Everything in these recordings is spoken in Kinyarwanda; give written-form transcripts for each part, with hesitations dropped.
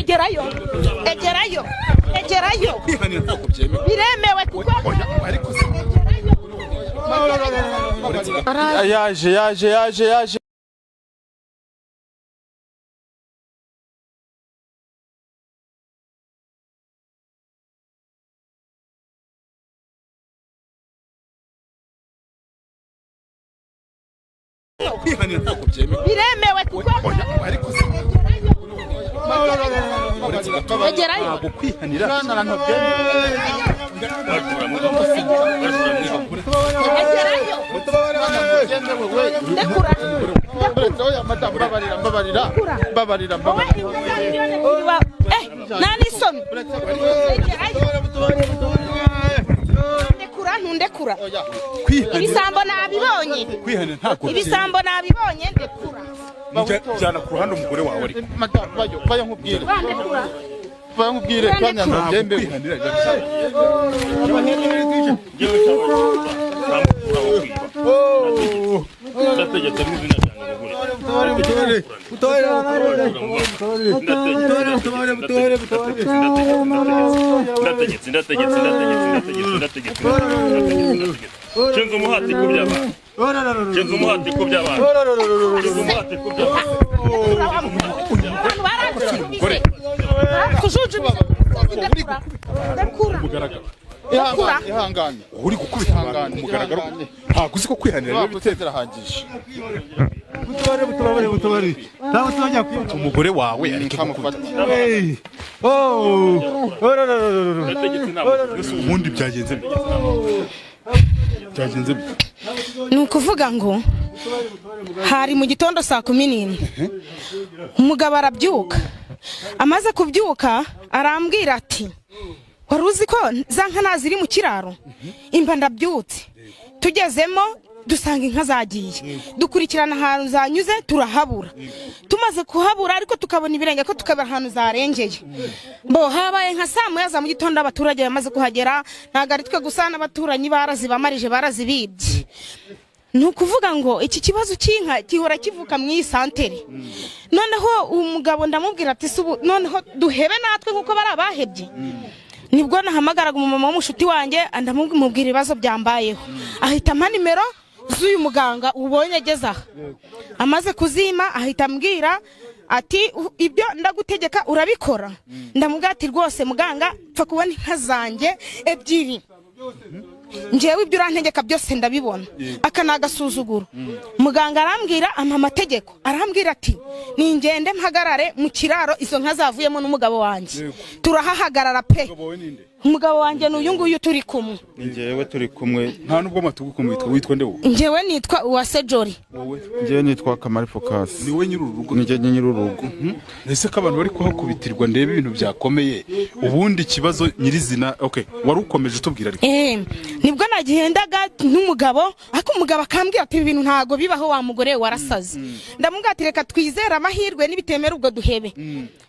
Egerayo. Biremewe kuko yaje biremewe kuko egerayo babarira nani somi ndekura ibisambo nabibonye ndekura jana ku ruhande umugore wawe ari bayo nkubwire kandi ntabyembe Chenzo muhati kubyaba. ihangane uri gukubita abantu mugaragaro ntago uzi ko kwihanira rero bitezera hangije butobare ntawe tujya kwica umugore wawe ariko amufata ubundi byagenze ni ukuvuga ngo hari mu gitondo saa 11 umugabo arabyuka amaze kubyuka arambwira ati wari uzi ko za nka naziri mu kiraro imba ndabyutse tugezemo dusanga inka zagiye dukurikirana ahantu zanyuze turahabura tumaze kuhabura ariko tukabona ibirenge ko tukabara ahantu zarengeye bo habaye nka saa moya za mu gitondo abaturage bamaze kuhagera ntago ari twe gusa n'abaturanyi barazibamarije barazibibye ni ukuvuga ngo iki kibazo cy'inka gihora kivuka mu isantere noneho umugabo ndamubwira ati noneho duhebe natwe nkuko bari abahebye nibwo nahamagaraga umumama w'umushuti wanjye ndamubwira ibibazo byambayeho ahita ampa nimero z'uyu muganga ubonye ageze aha amaze kuzima ahita ambwira ati ibyo ndagutegeka urabikora ndamubwira ati rwose muganga pfa kubona inka zanjye ebyiri njewe ibyo urantegeka byose ndabibona akanagasuzuguro muganga arambwira ampa amategeko arambwira ati ningende mpagarare mu kiraro izo nka zavuyemo n'umugabo wanjye turahahagarara pe umugabo wanjye n'uyu nguyu turi kumwe njewe turi kumwe nta nubwo matugukumwe witwa ndewo njewe nitwa Uwase Jori njewe nitwa Kamari Focus ni we nyururugo nije nyururugo ese ko abantu bari kuhakubitirwa ndebe ibintu byakomeye ubundi kibazo nyirizina okay wari ukomeje utubwira ariko nibwo nagihendaga n'umugabo ako umugabo akambwira ati ibintu ntago bibaho wa mugore warasaze ndamubwira ati reka twizera amahirwe nibitemera ubwo duhebe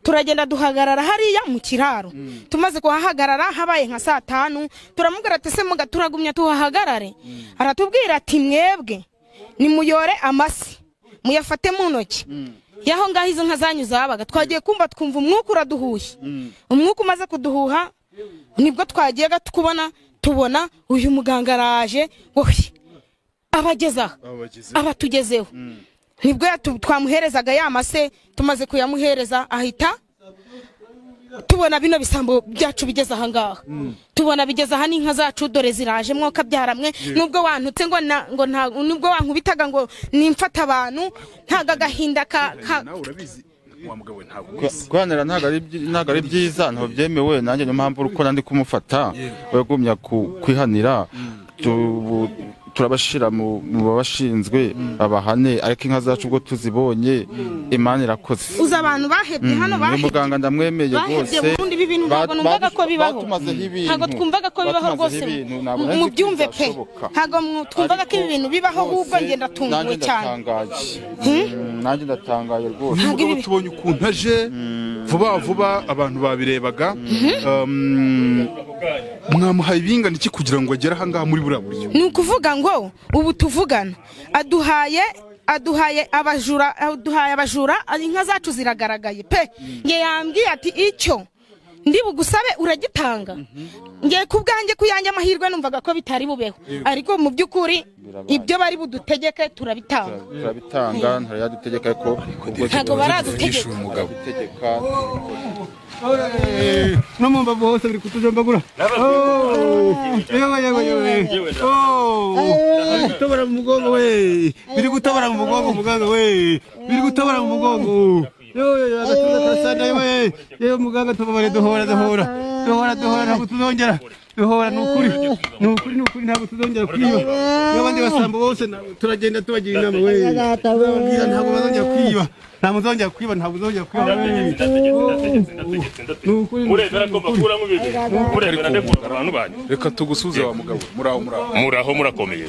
turagenda duhagarara hariya mu kiraro tumaze kuhahagarara habaye nka saa 5 turamubwira ati se muga turagumya tuhahagarare aratubwira ati mwebwe ni muyore amasi muyafate mu ntoki yaho ngaho izo nka zanyuze abaga twagiye kumva twumva umwuka uraduhuye umwuka umaze kuduhuha nibwo twagiye tukubona tubona uyu muganga araje abagezaho abatugezeho nibwo twamuherezaga yamase tumaze kuyamuhereza ahita tubona bino bisambo byacu bigeze aha ngaha tubona bigeze aha n'inka zacu dore ziraje mwoka byaramwe nubwo wantutse ngo nubwo wankubitaga ngo nimfata abantu ntaga gahinda urabizi wa mugabo ntabwo kwanera ntago ari byiza ntabwo byemewe nanjye no mpamvu uko nandi kumufata wagumya kwihanira turabashira mu babashinzwe abahane ariko inka zacu ubwo tuzibonye Imana irakoze uza abantu bahebye hano bahebye muganga ndamwemeye rwose ubundi bibintu ntabwo numvaga ko bibaho ntabwo twumvaga ko bibaho rwose mu byumve pe ntabwo twumvaga ko ibintu bibaho ahubwo ngenda tunguwe cyane nanjye ndatangaye rwose tubonye ukuntu aje vuba abantu babirebaga mwamuhaye ibingana iki kugira ngo agere aha ngaha muri buriya buryo ni ukuvuga ngo ubu tuvugana aduhaye aduhaye abajura inka zacu ziragaragaye pe nge yambwiye ati icyo ndi bugusabe uragitanga ngiye ku bwanjye kuyanjye amahirwe numvaga ko bitari bubeho ariko mu by'ukuri ibyo bari budutegeke turabitanga ntaradutegeka ko ntago baradutegeka umugabo no mu mbavu hose biri kutujombagura gutobora mu mugongo we biri gutabara mu mugongo muganga we biri gutabara mu mugongo yewe muganga tubabare duhora ntabwo tuzongera duhora nukuri ntabwo tuzongera kwiba n'abandi basambo bose turagenda tubagira inama we ntabwo bazongera kwiba ntabwo uzongera kwiba murebera ko bakuramo ibintu murebera ndekura abantu banyu reka tugusuze wa mugabo muraho murakomeye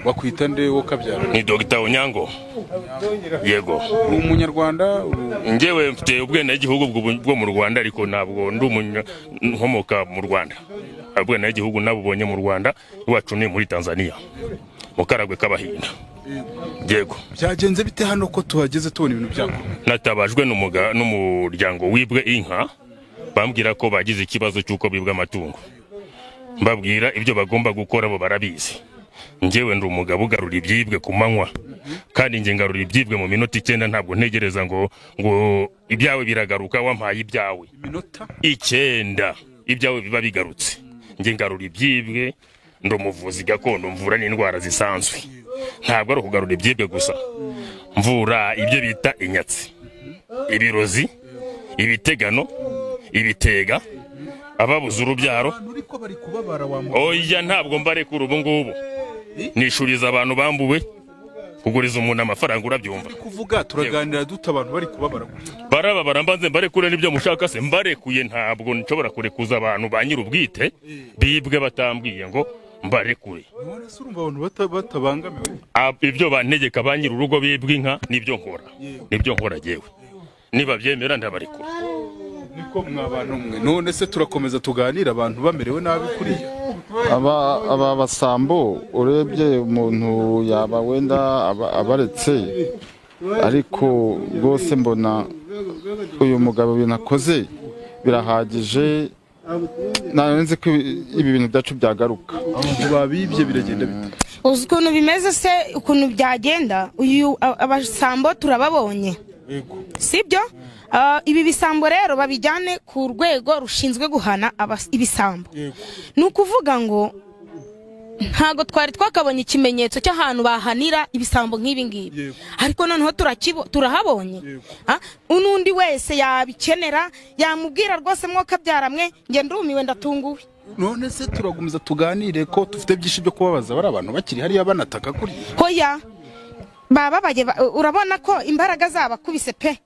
bakwita nde wo kabyara ni Dr. Onyango yego umunyarwanda njyewe mfite ubwenegihugu bwo mu Rwanda ariko ntabwo ndi nkomoka mu Rwanda ubwenegihugu nabubonye mu Rwanda iwacu ni muri Tanzania mu Karagwe k'Abahinda yego byagenze bite hano ko tuhageze tubona ibintu byako natabajwe n'umuryango wibwe inka bambwira ko bagize ikibazo cy'uko bibwa amatungo mbabwira ibyo bagomba gukora bo barabizi njyewe ndi umugabo ugarura ibyibwe ku manywa kandi nge ngarura ibyibwe mu minota 9 ntabwo ntegereza ngo ibyawe biragaruka wampaye ibyawe minota 9 ibyawe biba bigarutse nge ngarura ibyibwe ndo muvuzi gakondo mvura n'indwara zisanzwe ntabwo ari ukugarura ibyibwe gusa mvura ibyo bita inyatsi ibirozi ibitegano ibitega ababuze urubyaro oya ntabwo mbarekura ubu ngubu nishuriza abantu bambuwe kuguriza umuntu amafaranga urabyumva kuvuga turaganira duta abantu bari barababara mbanze mbarekure nibyo mushaka se mbarekuye ntabwo nshobora kurekuza abantu ba nyir'ubwite bibwe batambwiye ngo mbarekure none se urumva abantu batabangamiwe ibyo bantegeka ba nyir'urugo bibwe inka nibyo nkora jewe niba byemera ndabarekura niko mwabana umwe none se turakomeza tuganira abantu bamerewe nabi kuriya aba basambo urebye umuntu yaba wenda abaretse ariko rwose mbona uyu mugabo binakoze birahagije nzi ko ibi bintu byacu byagaruka babibye biragenda bite uzi ukuntu bimeze se ukuntu byagenda uyu abasambo turababonye sibyo ibi bisambo rero babijyane ku rwego rushinzwe guhana ibisambo ni ukuvuga ngo ntago twari twakabonye ikimenyetso cy'ahantu bahanira ibisambo nk'ibi ngibi ariko noneho turahabonye unundi wese yabikenera yamubwira rwose mwoka byaramwe nge ndumiwe ndatunguwe none se turagumiza tuganire ko dufite byinshi byo kubabaza bari abantu bakiri hariya banataka kuri hoya bababaye urabona ko imbaraga zabakubise pe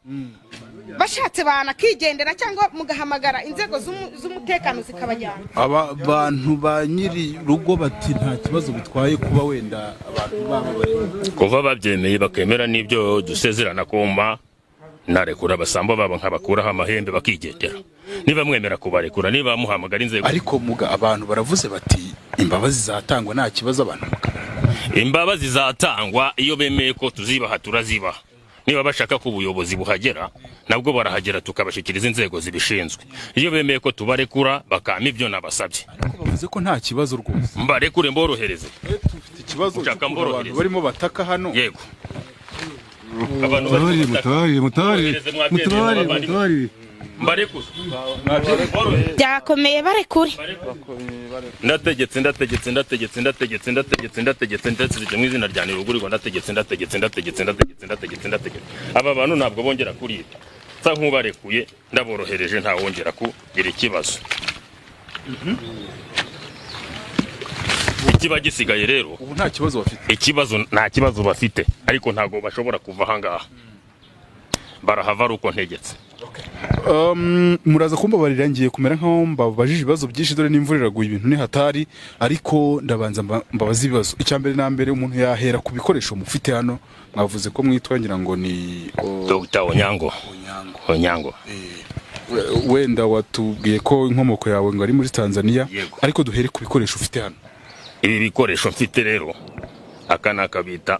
bashatse banakigendera cyangwa mugahamagara inzego z'umutekano zikabajyana aba bantu ba nyiri rugo bati nta kibazo bitwaye kuba wenda abantu baba bari kuva babyemeye bakemera n'ibyo dusezerana kumba narekura abasambo babo nkabakuraho amahembe bakigendera niba mwemera kubarekura niba muhamagara inzego ariko muga abantu baravuze bati imbabazi zatangwa nta kibazo abantu imbabazi zatangwa iyo bemeye ko tuzibaha turazibaha niba bashaka ko ubuyobozi buhagera nabwo barahagera tukabashikiriza inzego zibishinzwe iyo bemeye ko tubarekura bakama ibyo nabasabye ariko bavuze ko nta kibazo rwose mbarekure mborohereze tufite ikibazo abantu barimo bataka hano yego abantu mutabari mbarekuze byakomeye barekure ndategetse mu izina rya Nirugurirwa ndategetse aba bantu ntabwo bongera kuribwa sa nk'ubarekuye ndaborohereje nta wongera kugira ikibazo ikiba gisigaye rero ubu nta kibazo bafite nta kibazo bafite ariko ntabwo bashobora kuva ahangaha barahava ari uko ntegetse muraza kumbabarira ngiye kumera nkaho mbabajije ibibazo byinshi dore n'imvura iraguye ibintu ni hatari ariko ndabanza mbabaza ibibazo icyambere na mbere umuntu yahera ku bikoresho mufite hano mwavuze ko mwitwa ngira ngo ni Dr. Onyango wenda watubwiye ko inkomoko yawe ngo ari muri Tanzania ariko duhere ku bikoresho ufite hano ibi bikoresho mfite rero aka nakabita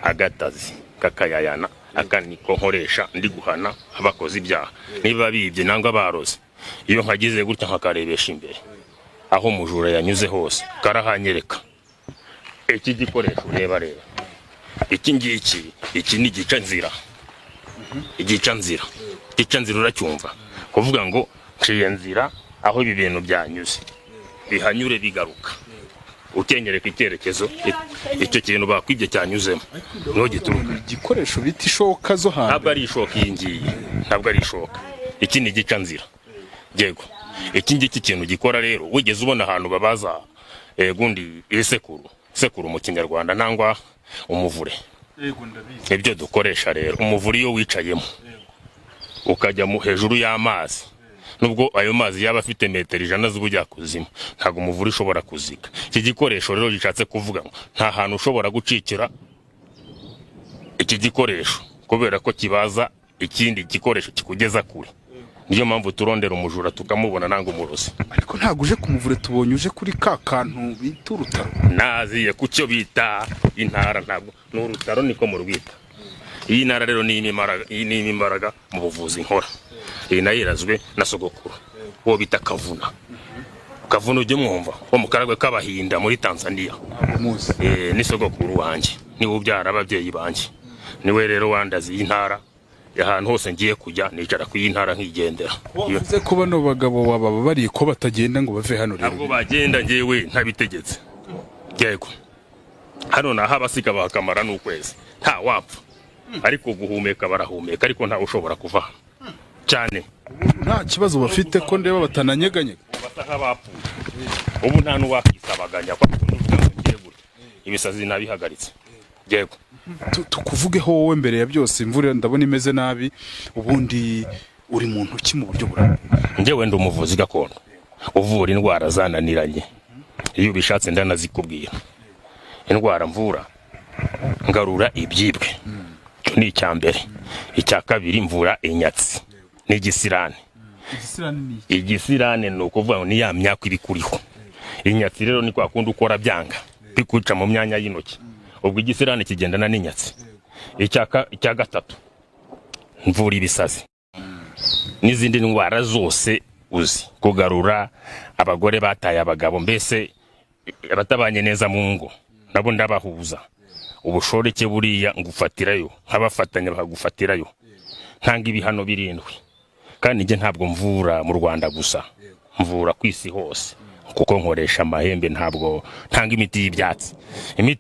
agatazi kakayayana akaniko nkoresha ndi guhana abakoze ibyaha niba bibye nangwa baroze iyo nkagize gutya nkakarebesha imbere aho mujura yanyuze hose karahanyereka iki gikoresho reba iki ngiki iki ni gica nzira igica nzira uracyumva kuvuga ngo nciye nzira aho ibi bintu byanyuze bihanyure bigaruka ukenyereka icyerekezo icyo kintu bakwibye cyanyuzemo no gituruka igikoresho bita ishoka zo hanze ntabwo ari ishoka iyi ngiyi ntabwo ari ishoka iki ni gica nzira yego iki ngiki kintu gikora rero wigeze ubona ahantu babaza gundi isekuru mu kinyarwanda nangwa umuvure ibyo dukoresha rero umuvure iyo wicayemo ukajya hejuru y'amazi nubwo ayo mazi yaba afite metero 100 z'ubujya kuzima ntago umuvure ushobora kuzika iki gikoresho rero gishatse kuvuga ngo nta hantu ushobora gucikira iki gikoresho kubera ko kibaza ikindi gikoresho kikugeza kure niyo mpamvu turondera umujura tukamubona nanga umurozi ariko ntago uje kumuvure tubonye uje kuri ka kantu bita urutaro naziye kucyo bita intara ntabwo n'urutaro niko mu rwita iyi ntara rero ni imbaraga mu buvuzi nkora iyi nayo irazwe na sogokuru uwo bita kavuna ujye mwumva wo mu karagwe k'abahinda muri Tanzania ni sogokuru wanjye niwe ubyara ababyeyi banjye niwe rero wandazi y'intara ahantu hose ngiye kujya nicara ku y'intara nkigendera wavuze ko bano bagabo baba bari ko batagenda ngo bave hano rero ntabwo bagenda ngewe ntabitegetse yego hano naho abasika bakamara n'ukwezi nta wapfa ariko guhumeka barahumeka ariko nta ushobora kuva cyane nta kibazo bafite ko ndeba batananyeganye bataha bapfuye ubu nta n'uwakisabaganya kwa ngiye gute ibisazi nabihagaritse yego tukuvugeho wowe mbere ya byose imvura ndabona imeze nabi ubundi uri mu ntoki mu buryo burambye ngewe ndi umuvuzi gakondo uvura indwara zananiranye iyo ubishatse ndanazikubwira indwara mvura ngarura ibyibwe ni icyambere icya kabiri mvura inyatsi n'igisirane igisirane ni ukuvuga ngo ni ya myaka ibikuriho inyatsi rero ni kwa kundi ukora byanga bikuca mu myanya y'intoki ubwo igisirane kigendana n'inyatsi icya gatatu mvura ibisazi n'izindi ndwara zose uzi kugarura abagore bataye abagabo mbese abatabanye neza mu ngo nabo ndabahuza ubushoreke buriya ngufatirayo nk'abafatanya bakagufatirayo ntanga ibihano birindwi kandi nge ntabwo mvura mu Rwanda gusa mvura ku isi hose kuko nkoresha amahembe ntabwo ntanga imiti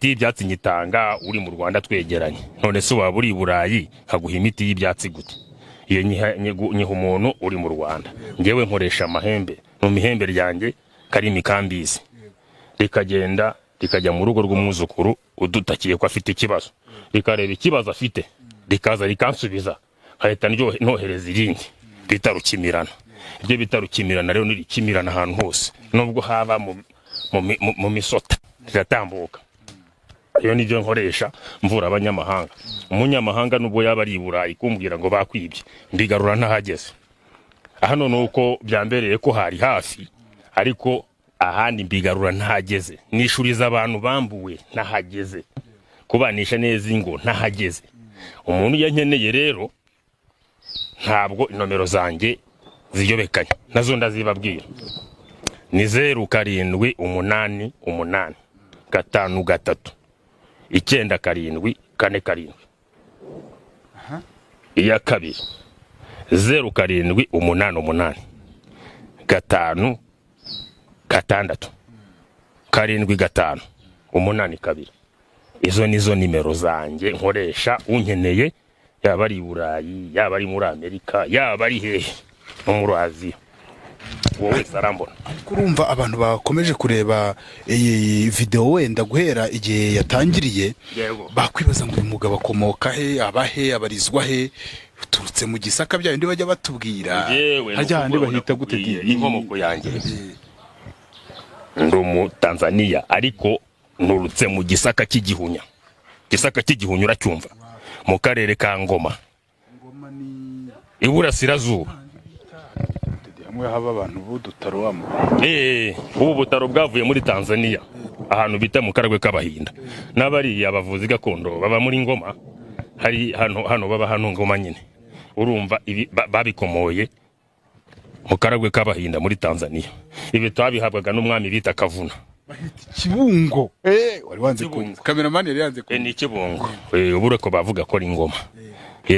y'ibyatsi nyitanga uri mu Rwanda twegeranye none se waba uri Burayi nkaguha imiti y'ibyatsi gute iyo nyiha umuntu uri mu Rwanda ngewe nkoresha amahembe mu mihembe ryanjye kari imikambizi rikagenda rikajya mu rugo rw'umwuzukuru udutakiye ko afite ikibazo rikareba ikibazo afite rikaza rikansubiza nkahita nohereza irindi bita rukimirana ibyo bita rukimirana rero nirikimirana ahantu hose nubwo haba mu misota riratambuka iyo nibyo nkoresha mvura abanyamahanga umunyamahanga nubwo yaba ari Burayi kumbwira ngo bakwibye mbigarura ntahageze hano nuko byambereye ko hari hafi ariko ahandi mbigarura ntahageze nishuriza abantu bambuwe ntahageze kubanisha neza ingo ntahageze umuntu yankeneye rero ntabwo inomero zanjye ziyobekanye nazo ndazibabwira ni 0788 53 9 iya kabiri 0788 5 6 5 8 izo nizo nimero zanjye nkoresha unkeneye yaba ari Burayi yaba ari muri Amerika yaba ari hehe no muri Aziya wowe sarambona kurumva abantu bakomeje kureba iyi video wenda guhera igihe yatangiriye bakwibaza ngo uyu mugabo akomoka he abahe abarizwa he turutse mu Gisaka bya bindi bajya batubwira hajya handi bahita gute inkomoko yanjye ndo mu Tanzania ariko nurutse mu Gisaka cy'igihunya uracyumva mu karere ka Ngoma iburasirazuba hamwe haba abantu budutaro wamo ubu butaro bwavuye muri Tanzania ahantu bita mu Karagwe k'Abahinda n'abariya abavuzi gakondo baba muri Ngoma, hari hano baba hano Ngoma nyine, urumva ibi babikomoye mu Karagwe k'Abahinda muri Tanzania. Ibi twabihabwaga n'umwami bita Kavuna Kibungo. Wari wanze kumva cameraman yari yanze kumva ni Kibungo. Ubure ko bavuga ko ari Ngoma,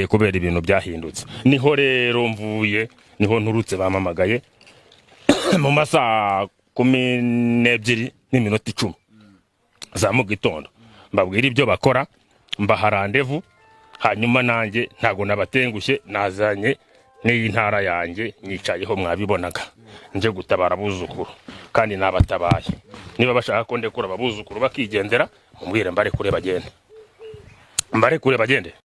kubera ibintu byahindutse. Niho rero mvuye, niho nturutse bamamagaye mu masaha 12:10 za mu gitondo, mbabwira ibyo bakora, mbaha rendezvous, hanyuma nanjye ntago nabatengushye, nazanye n'iyi ntara yanjye nyicayeho mwabibonaga, nje gutabara abuzukuru kandi nabatabaye. Niba bashaka ko ndekura abuzukuru bakigendera, mumbwire mbare kure bagende.